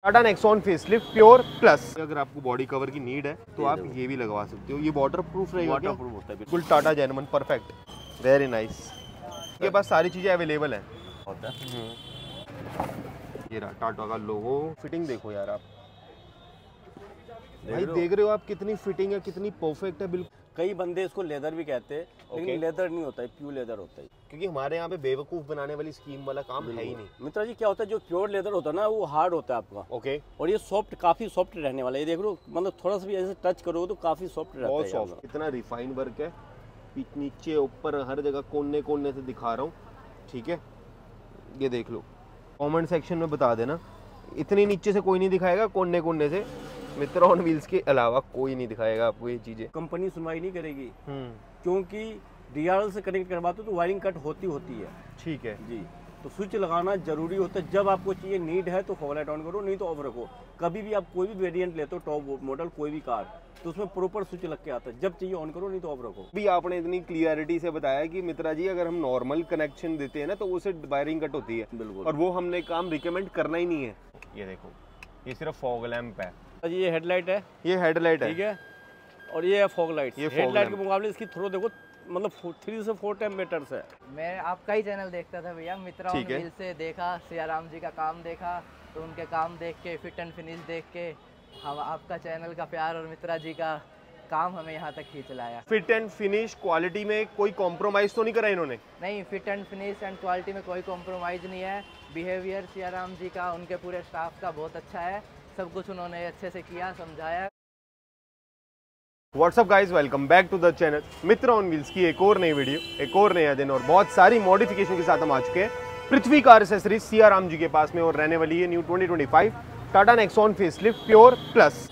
Tata Nexon facelift pure plus. अगर आपको body cover की नीड है तो आप ये भी लगवा सकते हो। ये वाटर प्रूफ रहेगा, वाटर प्रूफ होता है बिल्कुल। Tata genuine perfect, very nice. के पास सारी चीजें अवेलेबल है होता है। ये रहा टाटा का लोगो। फिटिंग देखो यार आप, भाई देख रहे हो आप कितनी फिटिंग है, कितनी परफेक्ट है बिल्कुल। कई बंदे इसको लेदर भी कहते हैं, लेकिन लेदर नहीं होता है, प्योर लेदर होता है। क्योंकि हमारे यहाँ पे बेवकूफ बनाने वाली स्कीम वाला काम है ही नहीं मित्रा जी। क्या होता है, जो प्योर लेदर होता है ना वो हार्ड होता है आपका। ओके। और ये सॉफ्ट, काफी सॉफ्ट रहने वाला है। ये देख लो, मतलब थोड़ा सा भी ऐसे टच करोगे तो काफी सॉफ्ट रहता है। बहुत सॉफ्ट, इतना रिफाइन वर्क है, नीचे ऊपर हर जगह कोने कोने से दिखा रहा हूँ, ठीक है। ये देख लो, कमेंट सेक्शन में बता देना, इतनी नीचे से कोई नहीं दिखाएगा, कोने कोने से मित्र ऑन व्हील्स के अलावा कोई नहीं दिखाएगा आपको ये चीजें। कंपनी सुनवाई नहीं करेगी, क्योंकि डीआरएल से कनेक्ट करवाते तो वायरिंग कट होती है। ठीक है जी। तो स्विच लगाना जरूरी होता है। जब आपको चाहिए, नीड है तो फॉग लाइट ऑन करो, नहीं तो ऑफ रखो। कभी भी आप कोई भी वेरिएंट लेते हो, टॉप मॉडल कोई भी कार, तो उसमें प्रॉपर स्विच लग के आता है। जब चाहिए ऑन करो, नहीं तो ऑफ रखो। भी आपने इतनी क्लियरिटी से बताया कि मित्रा जी अगर हम नॉर्मल कनेक्शन देते हैं ना तो उससे वायरिंग कट होती है। बिल्कुल। और वो हमने काम रिकमेंड करना ही नहीं है। ये देखो, ये सिर्फ फॉग लैंप है। ये हेडलाइट है, ये हेडलाइट है, ठीक है। और ये है फॉग लाइट। ये हेडलाइट के मुकाबले इसकी थ्रो देखो, मतलब 3 से 4 टेम्परेचर्स है। मैं आपका ही चैनल देखता था भैया, मित्रा ऑन व्हील्स से देखा, सियाराम जी का काम देखा, तो उनके काम देख के, फिट एंड फिनिश देख के, हम आपका चैनल का प्यार और मित्रा जी का काम हमें यहाँ तक खींच लाया। फिट एंड फिनिश, क्वालिटी में कोई कॉम्प्रोमाइज तो नहीं करा इन्होंने? नहीं, fit and finish and quality में कोई कॉम्प्रोमाइज़ नहीं है। बिहेवियर सियाराम जी का, उनके पूरे स्टाफ का बहुत अच्छा है। सब कुछ उन्होंने अच्छे से किया, समझाया। What's up guys, welcome back to the channel Mitra on wheels की एक और नई वीडियो, एक और नया दिन और बहुत सारी मॉडिफिकेशन के साथ हम आ चुके हैं पृथ्वी कार एक्सेसरीज सियाराम जी के पास में। और रहने वाली है new 2025 Tata Nexon facelift pure plus.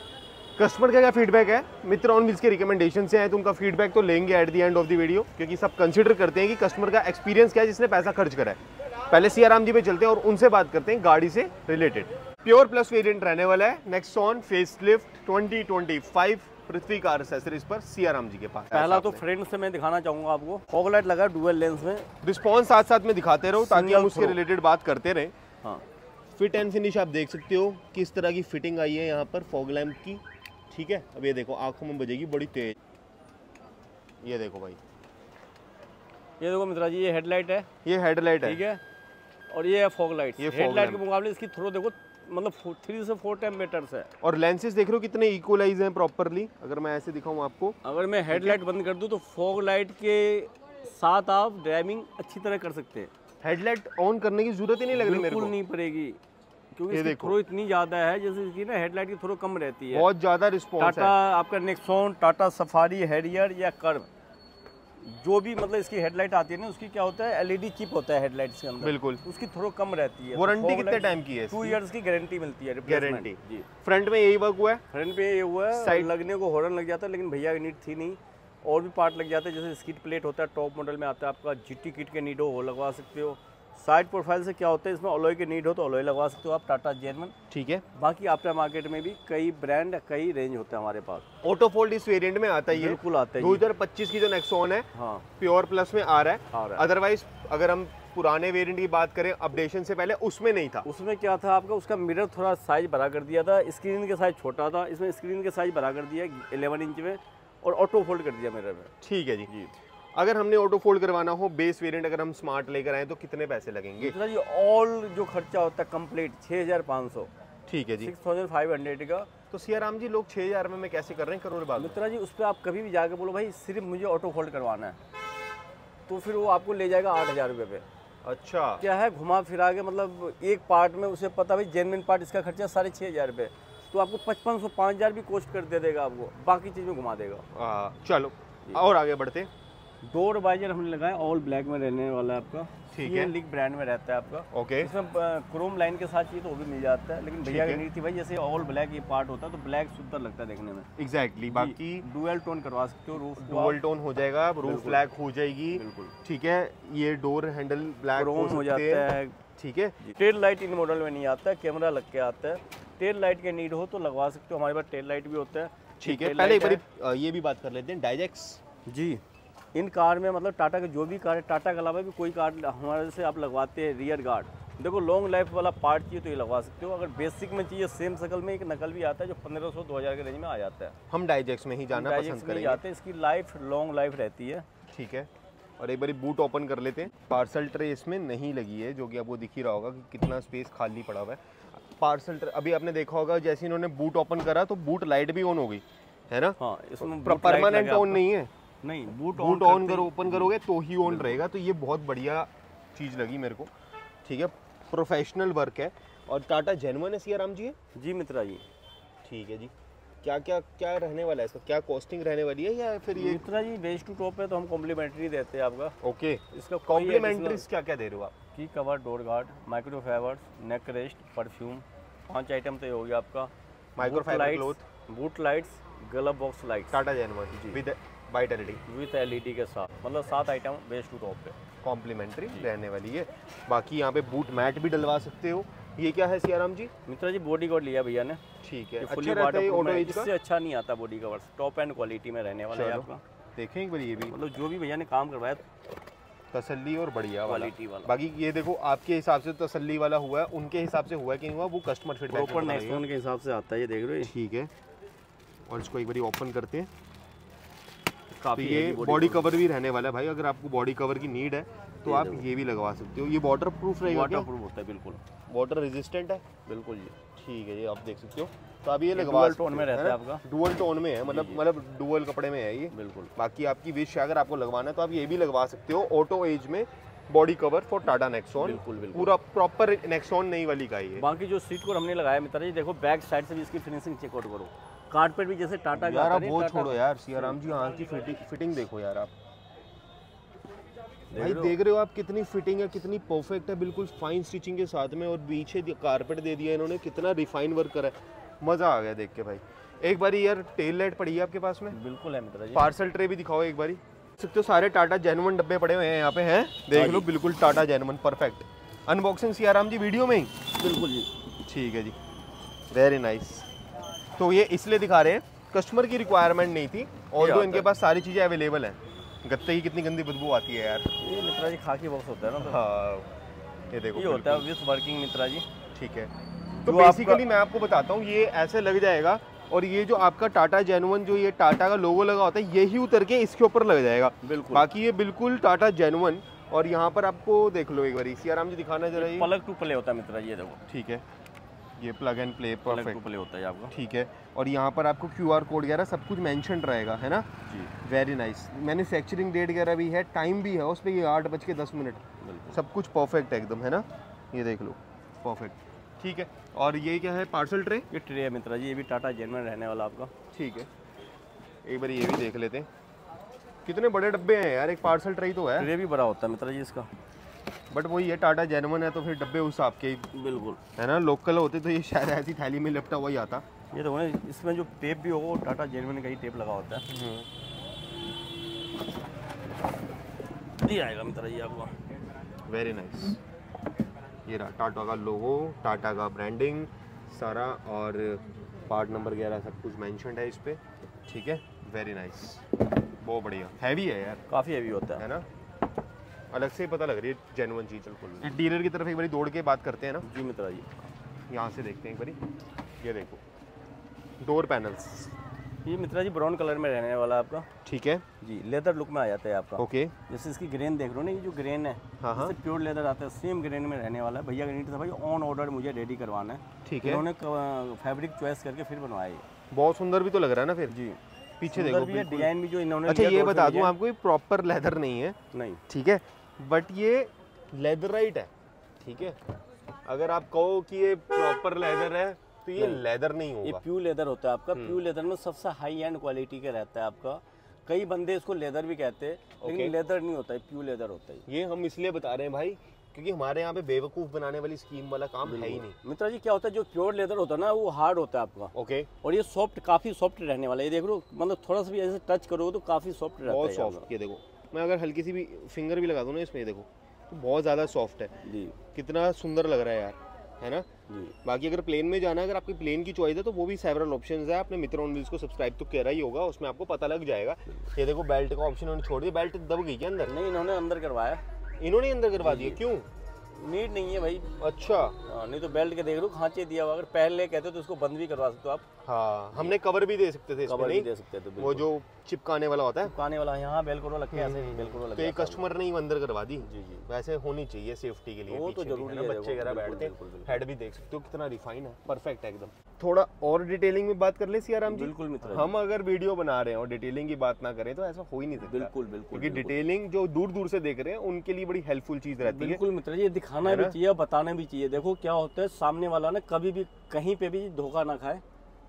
Customer का क्या फीडबैक है, मित्र ऑन व्हील्स के रिकमेंडेशन से है तो उनका फीडबैक तो लेंगे at the end of the video, क्योंकि सब कंसिडर करते हैं कि कस्टमर का एक्सपीरियंस क्या है जिसने पैसा खर्च करा है। पहले सियाराम जी पे चलते हैं और उनसे बात करते हैं गाड़ी से रिलेटेड। प्योर प्लस वेरिएंट रहने वाला है नेक्सॉन फेसलिफ्ट 2025 पृथ्वी कार एक्सेसरीज पर सियाराम जी के पास। पहला तो फ्रंट से मैं दिखाना चाहूंगा आपको, फॉग लाइट लगा डुअल लेंस में। रिस्पॉन्स साथ साथ में दिखाते रहो ताकि हम उसके रिलेटेड बात करते रहे। हाँ। फिट एंड फिनिश आप देख सकते हो किस तरह की फिटिंग आई है यहाँ पर फॉग लैंप की, ठीक है। अब ये देखो, आंखों में बजेगी बड़ी तेज। ये देखो भाई, ये देखो मित्रा जी, ये हेडलाइट है, ये हेडलाइट है, ठीक है। और ये है फॉग लाइट। ये हेडलाइट के मुकाबले इसकी थ्रो देखो, मतलब 3 से 4 टेम्परेचर्स है। और लेंसेज देख रहे हो कितने इक्वलाइज हैं प्रॉपर्ली। अगर मैं ऐसे दिखाऊं आपको, अगर मैं हेडलाइट बंद कर दूं तो फॉग लाइट के साथ आप ड्राइविंग अच्छी तरह कर सकते हैं। हेडलाइट ऑन करने की जरूरत ही नहीं लग रही मेरे को। बिल्कुल नहीं पड़ेगी, क्योंकि इसकी थ्रो इतनी ज़्यादा है, जैसे इसकी ना हेडलाइट की थ्रो कम रहती है। बहुत ज़्यादा रिस्पॉन्स है। टाटा आपका नेक्सॉन, टाटा सफारी, हैरियर या कर्व, जो भी मतलब इसकी हेडलाइट आती है ना, उसकी क्या होता है, एलईडी चिप होता है हेडलाइट्स के अंदर। बिल्कुल। उसकी थ्रो कम रहती है। वारंटी कितने टाइम की है? 2 इयर्स की गारंटी मिलती है, गारंटी जी। फ्रंट में यही वर्क हुआ है, फ्रंट पे ये हुआ है, साइड लगने को हॉर्न लग जाता है, लेकिन भैया की नीड थी नहीं। और भी पार्ट लग जाते हैं, जैसे स्किड प्लेट होता है, टॉप मॉडल में आता है आपका, जीटी किट के नीड हो वो लगवा सकते हो। साइड प्रोफाइल से क्या होता है, इसमें अलॉय के नीड हो तो अलॉय लगवा सकते हो आप, टाटा जेन्युइन, ठीक है। बाकी आफ्टर मार्केट में भी कई ब्रांड, कई रेंज होते हैं हमारे पास। ऑटो फोल्ड इस वेरिएंट में आता ही है, बिल्कुल आता है। 2025 की जो नेक्सॉन है, हाँ, प्योर प्लस में आ रहा है। अदरवाइज अगर हम पुराने वेरिएंट की बात करें अपडेशन से पहले, उसमें नहीं था। उसमें क्या था आपका, उसका मिरर थोड़ा साइज बड़ा कर दिया था, स्क्रीन के साइज छोटा था, इसमें स्क्रीन के साइज बड़ा कर दिया 11 इंच में, और ऑटो फोल्ड कर दिया मिरर में। ठीक है जी। अगर हमने ऑटो फोल्ड करवाना हो बेस वेरिएंट, अगर हम स्मार्ट लेकर आए तो कितने पैसे लगेंगे? जी ऑल जो खर्चा होता है कंप्लीट 6500। ठीक है जी, 6500 का। तो सियाराम जी लोग 6000 में कैसे कर रहे हैं करोड़ बाग? मित्रा जी उस पर आप कभी भी जाके बोलो भाई सिर्फ मुझे ऑटो फोल्ड करवाना है, तो फिर वो आपको ले जाएगा 8000 रुपये पे। अच्छा, क्या है, घुमा फिरा के, मतलब एक पार्ट में उसे पता भाई जेन्युइन पार्ट इसका खर्चा 6500 रुपये, तो आपको 5500 5000 भी कॉस्ट कर दे देगा आपको, बाकी चीज़ में घुमा देगा। चलो और आगे बढ़ते। डोर वाइजर हमने लगाया, ऑल ब्लैक में रहने वाला है आपका, ठीक है। लीग ब्रांड में रहता है आपका। ओके। इसमें क्रोम लाइन के साथ चाहिए तो वो भी मिल जाता है, लेकिन भैया की नीड थी भाई, जैसे ऑल ब्लैक ये पार्ट होता है तो ब्लैक सुंदर लगता है देखने में। एग्जैक्टली। बाकी डुअल टोन करवा सकते हो, रूफ डुअल टोन हो जाएगा, रूफ ब्लैक हो जाएगी, बिल्कुल, ठीक है। ये डोर हैंडल ब्लैक हो जाता है, ठीक है। टेल लाइट इन मॉडल में नहीं आता है, कैमरा लग के आता है। टेल लाइट के नीड हो तो लगवा सकते हो, हमारे पास टेल लाइट भी होता है, ठीक है। पहले एक बार ये भी बात कर लेते हैं, डाइजेक्स जी। इन कार में मतलब टाटा के जो भी कार है, टाटा के अलावा भी कोई कार हमारे से आप लगवाते हैं, रियर गार्ड देखो लॉन्ग लाइफ वाला पार्ट चाहिए तो ये लगवा सकते हो। अगर बेसिक में चाहिए सेम शकल में एक नकल भी आता है जो 1500-2000 के रेंज में आ जाता है। हम डाइजेक्स में ही जाना पसंद करेंगे। जाते हैं, इसकी लाइफ लॉन्ग लाइफ रहती है। ठीक है, और एक बार बूट ओपन कर लेते हैं। पार्सल ट्रे इसमें नहीं लगी है, जो कि आपको दिख ही रहा होगा कि कितना स्पेस खाली पड़ा हुआ है। पार्सल ट्रे अभी आपने देखा होगा जैसे इन्होंने बूट ओपन करा तो बूट लाइट भी ऑन हो गई है ना। हाँ, इसमें परमानेंट ऑन नहीं है, नहीं बूट ऑन करो ओपन करोगे तो ही ऑन रहेगा। तो ये बहुत बढ़िया चीज़ लगी मेरे को। ठीक है, प्रोफेशनल वर्क है और टाटा जेन्युइन है सियाराम जी है जी मित्रा जी। ठीक है जी, क्या रहने वाला है इसका, क्या कॉस्टिंग रहने वाली है या फिर ये मित्रा जी बेस टू टॉप है तो हम कॉम्प्लीमेंट्री देते हैं आपका। ओके, इसका कॉम्प्लीमेंट्रीज क्या दे रहे हो आप? की कवर, डोर गार्ड, माइक्रोफाइबर्स, नेक रेस्ट, परफ्यूम, 5 आइटम तो ये हो गया आपका। Microfibre cloth, boot lights, glove box lights Tata genuine with white with LED के साथ, मतलब 7 आइटम बेस टू टॉप पे कॉम्प्लीमेंट्री रहने वाली है। बाकी यहाँ पे बूट मैट भी डलवा सकते हो। ये क्या है सियाराम जी? मित्रा जी बॉडी कवर लिया भैया ने। ठीक है, फुली अच्छा रहता है ऑटो एज का? इससे अच्छा नहीं आता body cover, top and quality में रहने वाला है आपका। देखें एक बार ये भी, मतलब जो भी भैया ने काम करवाया तसल्ली और बढ़िया क्वालिटी वाला। बाकी ये देखो आपके हिसाब से तसल्ली वाला हुआ है, उनके हिसाब से हुआ है कि नहीं हुआ वो कस्टमर फीडबैक प्रॉपर नेक्सॉन के हिसाब से आता है, ये देख रहे हो। ठीक है, और इसको एक बार ओपन करते हैं। काफी ये बॉडी कवर भी रहने वाला है भाई, अगर आपको बॉडी कवर की नीड है तो आप ये भी लगवा सकते हो। ये वाटर प्रूफ रहेगा? वाटर प्रूफ होता है बिल्कुल, वाटर रेजिस्टेंट है बिल्कुल जी। ठीक है, ये आप देख सकते हो। तो आप ये लगवा डुअल टोन में रहता है आपका, डुअल टोन में है, मतलब डुअल कपड़े में है ये बिल्कुल। बाकी आपकी विश है अगर आपको लगवाना है तो आप ये भी लगवा सकते हो। ऑटो एज में body cover for Tata Nexon, बिल्कुल पूरा प्रॉपर नेक्सॉन नई वाली का ही है। बाकी जो सीट को हमने लगाया मित्रा जी देखो, बैक साइड से भी इसकी फिनिशिंग चेकआउट करो। कारपेट भी जैसे टाटा का यार वो छोड़ो यार सियाराम जी, यहाँ की फिटिंग देखो यार आप भाई, देख रहे हो आप कितनी फिटिंग है, कितनी परफेक्ट है, बिल्कुल फाइन स्टिचिंग के साथ में। और पीछे कारपेट दे दिया इन्होंने, कितना रिफाइन वर्क करा है, मजा आ गया देख के भाई। एक बारी यार टेल लाइट पड़ी है आपके पास में? बिल्कुल है मित्रा जी। पार्सल ट्रे भी दिखाओ एक बारी। सकते हो सारे टाटा जेन्युइन डब्बे पड़े हुए हैं यहाँ पे हैं, देख लो बिल्कुल Tata genuine perfect. Unboxing Siyaram ji video में ही? बिल्कुल जी। ठीक है जी, वेरी नाइस। तो ये इसलिए दिखा रहे हैं, कस्टमर की रिक्वायरमेंट नहीं थी, और इनके पास सारी चीज़ें अवेलेबल हैं। गत्ते की कितनी गंदी बदबू आती है यार। ये मित्रा जी खाकी बॉक्स होता है ना, तो हाँ ये देखो ये होता है विथ वर्किंग मित्रा जी। ठीक है, तो बेसिकली मैं आपको बताता हूँ, ये ऐसे लग जाएगा और ये जो आपका टाटा जेन्युइन जो ये टाटा का लोगो लगा होता है यही उतर के इसके ऊपर लग जाएगा बिल्कुल। बाकी ये बिल्कुल टाटा जेन्युइन। और यहाँ पर आपको देख लो एक बार सियाराम जी दिखाना जरा, ये प्लग टू प्ले होता है मित्रा जी, ये देखो। ठीक है, ये plug and play plug to perfect play होता है आपका। ठीक है, और यहाँ पर आपको QR कोड वगैरह सब कुछ मेंशन रहेगा है ना जी। Very nice. मैन्युफैक्चरिंग डेट वगैरह भी है, टाइम भी है उस पर, ये 8:10 सब कुछ परफेक्ट है एकदम है ना। ये देख लो परफेक्ट। ठीक है, और ये क्या है? Parcel tray. ये ट्रे है मित्रा जी, ये भी टाटा जेन्युइन रहने वाला आपका। ठीक है, एक बार ये भी देख लेते हैं। कितने बड़े डब्बे हैं यार, एक पार्सल ट्रे तो है। ट्रे भी बड़ा होता है मित्रा जी इसका, बट वही है टाटा जेन्युइन है तो फिर डब्बे उस आपके बिल्कुल है ना। लोकल होते तो ये शायद ऐसी थैली में लिपटा हुआ ही आता। ये देखो ना, इसमें जो टेप भी होगा वो टाटा जेन्युइन का ही टेप लगा होता है। ये आएगा मित्रा जी आपको। Very nice. ये रहा टाटा का लोगो, टाटा का ब्रांडिंग सारा, और पार्ट नंबर वगैरह सब कुछ मेंशन्ड है इस पे। ठीक है, वेरी नाइस, बहुत बढ़िया। हैवी है यार, काफ़ी हैवी होता है ना, अलग से ही पता लग रही है जेन्युइन चीज़। बिल्कुल डीलर की तरफ एक बारी दौड़ के बात करते हैं ना। जी मित्रा जी, यहाँ से देखते हैं एक बारी। ये देखो डोर पैनल्स, ये मित्रा जी ब्राउन कलर में रहने वाला आपका। ठीक है जी, लेदर लुक में आ जाता है आपका। ओके, जैसे इसकी ग्रेन देख रहे हो ना, ये जो ग्रेन है हाँ प्योर लेदर आता है, सेम ग्रेन में रहने वाला है। भैया का नीट था भाई, ऑन ऑर्डर मुझे रेडी करवाना है। ठीक है, उन्होंने फैब्रिक चॉइस करके फिर बनवाया है। बहुत सुंदर भी तो लग रहा है ना फिर। जी, पीछे देखो भी है, डिजाइन भी जो इन्होंने। अच्छा ये बता दूं आपको, ये प्रॉपर लेदर नहीं है, नहीं ठीक है, बट ये लेदराइट है। ठीक है, अगर आप कहो कि ये प्रॉपर लेदर है तो ये लेदर नहीं होगा, ये प्योर लेदर होता है आपका। प्योर लेदर में सबसे हाई एंड क्वालिटी का रहता है आपका। कई बंदे इसको लेदर भी कहते हैं, लेकिन लेदर नहीं होता है, प्योर लेदर होता है। ये हम इसलिए बता रहे हैं भाई क्योंकि हमारे यहाँ पे बेवकूफ़ बनाने वाली स्कीम वाला काम है ही नहीं। मित्रा जी क्या होता है, जो प्योर लेदर होता है ना वो हार्ड होता है आपका। ओके, और ये सॉफ्ट, काफ़ी सॉफ्ट रहने वाला है। ये देख लो, मतलब थोड़ा सा भी ऐसे टच करोगे तो काफ़ी सॉफ्ट रहता है, बहुत सॉफ्ट। ये देखो, मैं अगर हल्की सी भी फिंगर भी लगा दूँ ना इसमें, देखो तो बहुत ज़्यादा सॉफ्ट है जी। कितना सुंदर लग रहा है यार, है ना जी। बाकी अगर प्लेन में जाना है, अगर आपकी प्लेन की चॉइस है तो वो भी सेवरल ऑप्शंस है। आपने मित्र ऑन व्हील्स को सब्सक्राइब तो करा ही होगा, उसमें आपको पता लग जाएगा। ये देखो बेल्ट का ऑप्शन उन्होंने छोड़ दिया, बेल्ट दब गई क्या अंदर? नहीं, इन्होंने अंदर करवाया। इन्होंने अंदर करवा दिया, क्यों? नीड नहीं है भाई। अच्छा नहीं तो बेल्ट के देख लो खांचे दिया हुआ, अगर पहले कहते तो उसको बंद भी करवा सकते हो आप। हाँ, हमने कवर भी दे सकते थे इसमें, कवर भी नहीं दे सकते थे, वो जो चिपकाने वाला होता है, चिपकाने वाला यहाँ बेलक्रो लग के ऐसे बेलक्रो लग तो ये कस्टमर ने ही अंदर करवा दी। जी जी, वैसे होनी चाहिए सेफ्टी के लिए, वो तो पीछे भी, जरूरी है ना, है, बच्चे वगैरह बिल्कुल, बैठते बिल्कुल, बिल्कुल। हेड भी देख सकते हो कितना रिफाइन है, परफेक्ट है एकदम। थोड़ा और डिटेलिंग में बात कर ले सियाराम जी। बिल्कुल मित्र, हम अगर वीडियो बना रहे हैं और डिटेलिंग की बात ना करें तो ऐसा हो ही नहीं सकता। बिल्कुल बिल्कुल, क्योंकि डिटेलिंग जो दूर दूर से देख रहे हैं उनके लिए बड़ी हेल्पफुल चीज रहती है। बिल्कुल मित्र, ये दिखाना भी चाहिए, बताना भी चाहिए। देखो क्या होता है, सामने वाला ना कभी भी कहीं पे भी धोखा ना खाए,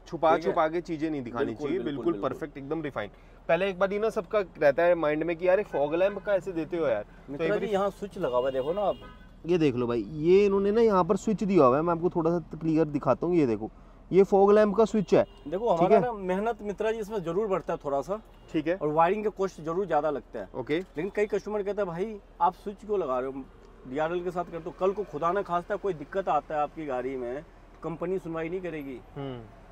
छुपा के चीजें नहीं दिखानी चाहिए, बिल्कुल परफेक्ट एकदम रिफाइंड। पहले एक बार ही ना सबका रहता है माइंड में कि यार फॉग लैंप का ऐसे देते हो यार, मित्र जी यहाँ स्विच लगा हुआ है, देखो ना आप, ये देख लो भाई, ये इन्होंने ना यहाँ पर स्विच दिया हुआ है, मैं आपको थोड़ा सा क्लियर दिखाता हूँ। ये देखो, ये फॉग लैंप का स्विच है। देखो हमारा ना मेहनत मित्रा जी इसमें जरूर बढ़ता है थोड़ा सा, ठीक है, और वायरिंग का कॉस्ट जरूर ज्यादा लगता है। ओके, लेकिन कई कस्टमर कहते हैं भाई आप स्विच क्यों लगा रहे हो, DRL के साथ करते हो, कल को खुदा ना खास्ता कोई दिक्कत आता है आपकी गाड़ी में, कंपनी सुनवाई नहीं करेगी,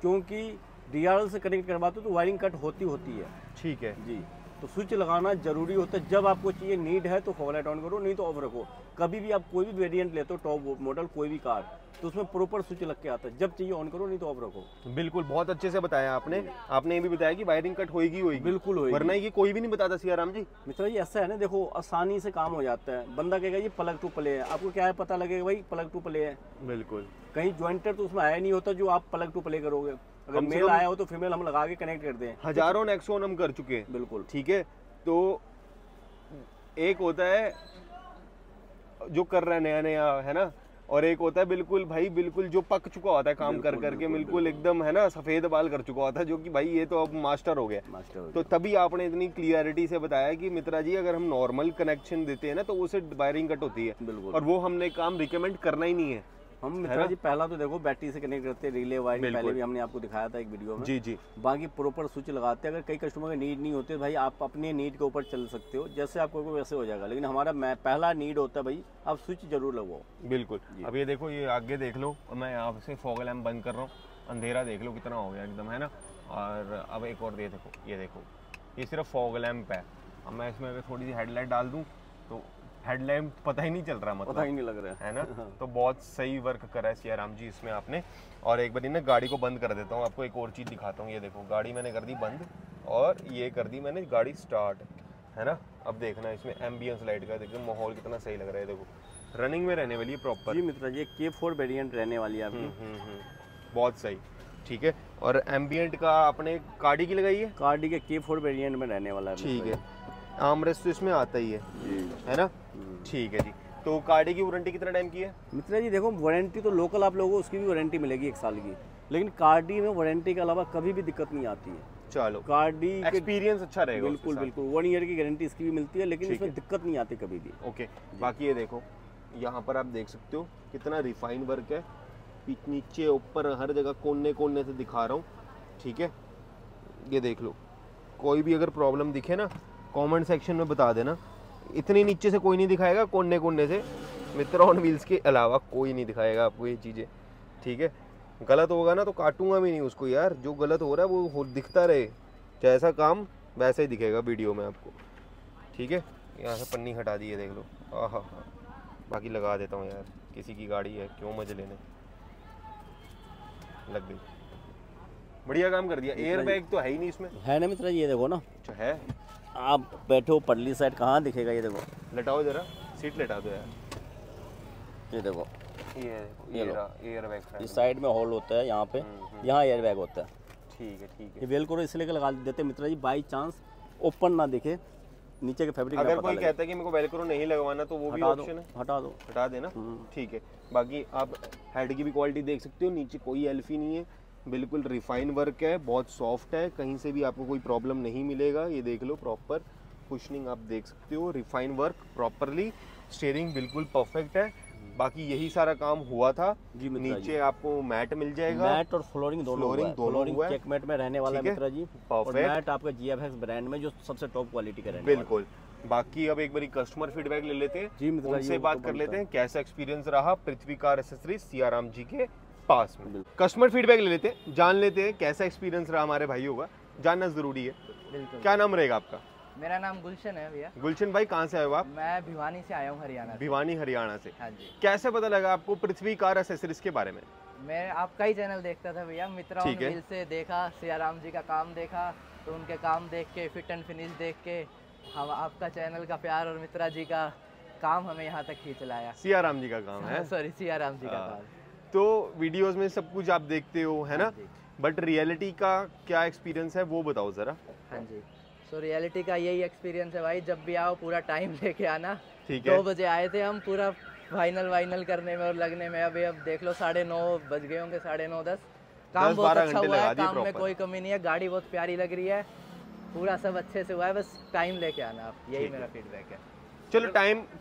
क्योंकि DRL से कनेक्ट करवाते हो तो वायरिंग कट होती है। ठीक है जी, तो स्विच लगाना जरूरी होता है। जब आपको चाहिए, नीड है तो फॉग लाइट ऑन करो, नहीं तो ऑफ रखो। कभी भी आप कोई भी वेरिएंट लेते हो, टॉप मॉडल कोई भी कार, तो उसमें प्रॉपर स्विच लग के आता है, जब चाहिए ऑन करो, नहीं तो ऑफ रखो। बिल्कुल, बहुत अच्छे से बताया आपने। आपने ये भी बताया कि वायरिंग कट होगी, बिल्कुल होगी, वरना ये कोई भी नहीं बताता सियाराम जी। मित्र जी ऐसा है ना, देखो आसानी से काम हो जाता है। बंदा कहेगा ये प्लग टू प्ले है, आपको क्या है पता लगेगा भाई प्लग टू प्ले है, बिल्कुल। कहीं ज्वाइंटर तो उसमें आया नहीं होता जो आप प्लग टू प्ले करोगे। अगर मेल आया हो तो फीमेल हम लगा के कनेक्ट कर दें। हजारों नेक्सॉन हम कर चुके हैं, बिल्कुल, ठीक है। तो एक होता है जो कर रहा है नया नया, है ना, और एक होता है बिल्कुल भाई, बिल्कुल जो पक चुका होता है काम कर करके, बिल्कुल एकदम, है ना, सफेद बाल कर चुका होता है, जो कि भाई ये तो अब मास्टर हो गया। तो तभी आपने इतनी क्लियरिटी से बताया कि मित्रा जी अगर हम नॉर्मल कनेक्शन देते हैं ना तो उससे वायरिंग कट होती है, बिल्कुल, और वो हमने काम रिकमेंड करना ही नहीं है। हम मित्रा जी पहला तो देखो बैटरी से कनेक्ट करते हैं, रिले वायरिंग पहले भी हमने आपको दिखाया था एक वीडियो में। जी जी, बाकी प्रॉपर स्विच लगाते हैं। अगर कई कस्टमर का नीड नहीं होते भाई, आप अपने नीड के ऊपर चल सकते हो, जैसे आपको वैसे हो जाएगा। लेकिन हमारा पहला नीड होता है भाई आप स्विच जरूर लगवाओ। बिल्कुल। अब ये देखो, ये आगे देख लो, मैं यहाँ से फॉग लैम्प बंद कर रहा हूँ, अंधेरा देख लो कितना हो गया एकदम, है ना। और अब एक और देखो, ये देखो, ये सिर्फ फॉग लैम्प है। अब मैं इसमें अगर थोड़ी सी हेडलाइट डाल दूँ तो हेडलैम्प पता ही नहीं चल रहा, मतलब पता ही नहीं लग रहा है ना। तो बहुत सही वर्क करा है सियाराम जी इसमें आपने। और एक बार ना गाड़ी को बंद कर देता हूँ, आपको एक और चीज़ दिखाता हूँ। ये देखो, गाड़ी मैंने कर दी बंद और ये कर दी मैंने गाड़ी स्टार्ट, है ना। अब देखना इसमें एम्बियंस लाइट का, देखो माहौल कितना सही लग रहा है। देखो रनिंग में रहने वाली है प्रॉपर। जी मित्रा जी, K4 वेरिएंट रहने वाली है आपकी। बहुत सही, ठीक है। और एम्बियंट का आपने कार्डी की लगाई है, कार्डी के K4 वेरिएंट में रहने वाला है। ठीक है, आर्मरेस्ट तो इसमें आता ही है, है ना। ठीक है जी। तो कार्डी की वारंटी कितना टाइम की है मित्रा जी? देखो वारंटी तो लोकल आप लोगों को उसकी भी वारंटी मिलेगी 1 साल की, लेकिन कार्डी में वारंटी के अलावा कभी भी दिक्कत नहीं आती है। चलो, कार्डी एक्सपीरियंस अच्छा रहेगा। बिल्कुल बिल्कुल, 1 ईयर की गारंटी इसकी भी मिलती है, लेकिन इसमें दिक्कत नहीं आती कभी भी। ओके, बाकी ये देखो, यहाँ पर आप देख सकते हो कितना रिफाइन वर्क है, नीचे ऊपर हर जगह कोने कोने से दिखा रहा हूँ, ठीक है। ये देख लो, कोई भी अगर प्रॉब्लम दिखे ना कमेंट सेक्शन में बता देना। इतनी नीचे से कोई नहीं दिखाएगा, कोने कोने से मित्रा ऑन व्हील्स के अलावा कोई नहीं दिखाएगा आपको ये चीज़ें, ठीक है। गलत होगा ना तो काटूंगा भी नहीं उसको यार, जो गलत हो रहा है वो दिखता रहे, जैसा काम वैसा ही दिखेगा वीडियो में आपको, ठीक है। यहाँ से पन्नी हटा दी है, देख लो, हाँ। बाकी लगा देता हूँ यार, किसी की गाड़ी है, क्यों मजे लेने। लग गई, बढ़िया काम कर दिया। एयर बैग तो है ही नहीं इसमें, है ना मित्रा जी? ये देखो ना, अच्छा है। आप बैठे हो परली साइड, कहाँ दिखेगा? ये देखो, लटाओ जरा, सीट लटा दो यार। ये देखो, ये एयर बैग इस साइड में होल होता है, यहाँ पे यहाँ एयर बैग होता है, ठीक है। ये वेलक्रो इसलिए लगा देते हैं मित्रा जी, बाई चांस ओपन ना दिखे नीचे के फैब्रिक। अगर कोई कहता है कि मेरे को वेलक्रो नहीं लगवाना तो वो भी ऑप्शन है, हटा देना, ठीक है। बाकी आप हेड की भी क्वालिटी देख सकते हो, नीचे कोई एल्फी नहीं है, बिल्कुल रिफाइन वर्क है, बहुत सॉफ्ट है, कहीं से भी आपको कोई प्रॉब्लम नहीं मिलेगा। ये देख लो, प्रॉपर कुशनिंग आप देख सकते हो, रिफाइन वर्क प्रॉपरली, स्टीयरिंग बिल्कुल परफेक्ट है। बाकी यही सारा काम हुआ था जी। नीचे आपको मैट मिल जाएगा, मैट और फ्लोरिंग दोनों चेक मैट में रहने वाला है मित्रा जी, और मैट आपका GFX ब्रांड में जो सबसे टॉप क्वालिटी का रहने वाला है। बिल्कुल। बाकी अब एक बारी कस्टमर फीडबैक ले लेते हैं जी, उनसे बात कर लेते हैं कैसा एक्सपीरियंस रहा पृथ्वी कार एसेसरीज सियाराम जी के पास में। कस्टमर फीडबैक ले लेते हैं, जान लेते हैं कैसा एक्सपीरियंस रहा हमारे भाइयों का, जानना जरूरी है। क्या नाम रहेगा आपका? मेरा नाम गुलशन है भैया। गुलशन भाई कहाँ से आए हो आप? मैं भिवानी से आया हूँ, हरियाणा से। भिवानी हरियाणा से। हाँ जी। कैसे पता लगा आपको पृथ्वी कार एसेसरीज के बारे में? मैं आपका ही चैनल देखता था भैया, मित्रा ऑन व्हील्स से देखा, सियाराम जी का काम देखा, तो उनके काम देख के, फिट एंड फिनिश देख के हम आपका चैनल का प्यार और मित्रा जी का काम हमें यहाँ तक खींच लाया। सियाराम जी का काम है। सॉरी, सियाराम जी का काम। तो वीडियोस में सब कुछ आप देखते हो है ना, बट रियलिटी का क्या एक्सपीरियंस है वो बताओ जरा। हाँ जी, सो रियलिटी का यही एक्सपीरियंस है भाई, जब भी आओ पूरा टाइम लेके आना। ठीक है। 2 बजे आए थे हम, पूरा फाइनल करने में और लगने में अभी अब देख लो 9:30 बज गए होंगे, 9:30 10। काम बहुत अच्छा हुआ है, काम में कोई कमी नहीं है, गाड़ी बहुत प्यारी लग रही है, पूरा सब अच्छे से हुआ है, बस टाइम लेके आना आप, यही मेरा फीडबैक है। चलो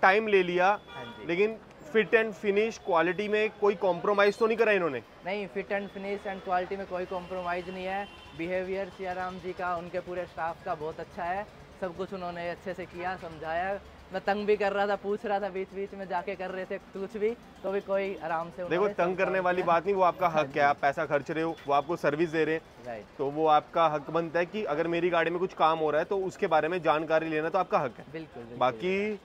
टाइम ले लिया, हाँ जी। लेकिन फिट एंड फिनिश क्वालिटी में कोई कॉम्प्रोमाइज तो नहीं करा इन्होंने? नहीं, fit and finish and quality में कोई कॉम्प्रोमाइज़ नहीं है। बिहेवियर सियाराम जी का, उनके पूरे स्टाफ का बहुत अच्छा है, सब कुछ उन्होंने अच्छे से किया, समझाया। मैं तंग भी कर रहा था, पूछ रहा था बीच बीच में जाके कर रहे थे कुछ भी, तो भी कोई आराम से। देखो तंग करने वाली बात नहीं, वो आपका हक है, आप पैसा खर्च रहे हो, वो आपको सर्विस दे रहे हैं, राइट, तो वो आपका हक बनता है कि अगर मेरी गाड़ी में कुछ काम हो रहा है तो उसके बारे में जानकारी लेना तो आपका हक है। बिल्कुल। बाकी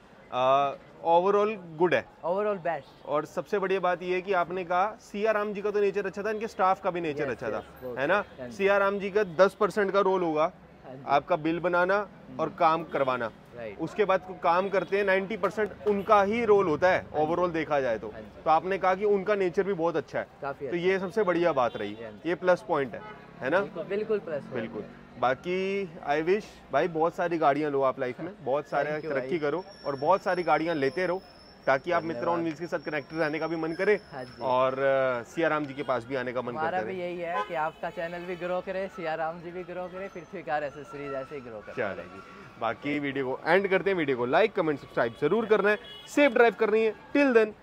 ओवरऑल गुड है, ओवरऑल बेस्ट। और सबसे बढ़िया बात यह है कि आपने कहा सियाराम जी का तो नेचर अच्छा था, इनके स्टाफ का भी नेचर अच्छा था, है ना। सियाराम जी का 10% का रोल होगा आपका बिल बनाना और काम करवाना, उसके बाद काम करते हैं 90% उनका ही रोल होता है ओवरऑल देखा जाए तो। तो आपने कहा कि उनका नेचर भी बहुत अच्छा है, तो ये सबसे बढ़िया बात रही, ये प्लस पॉइंट है ना। बिल्कुल प्लस, बिल्कुल। बाकी आई विश भाई बहुत सारी गाड़ियां लो आप लाइफ में, बहुत सारे तरक्की करो और बहुत सारी गाड़ियां लेते रहो, ताकि आप मित्रा ऑन व्हील्स के साथ कनेक्टेड रहने का भी मन करे और सियाराम जी के पास भी आने का मन करता है। हमारा भी यही है कि आपका चैनल भी ग्रो करे, सियाराम जी भी ग्रो करे, पृथ्वी कार एसेसरीज ऐसे ही ग्रो करे। बाकी वीडियो को एंड करते हैं, वीडियो को लाइक कमेंट सब्सक्राइब जरूर करना है, सेफ ड्राइव करनी है। Till then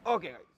okay guys.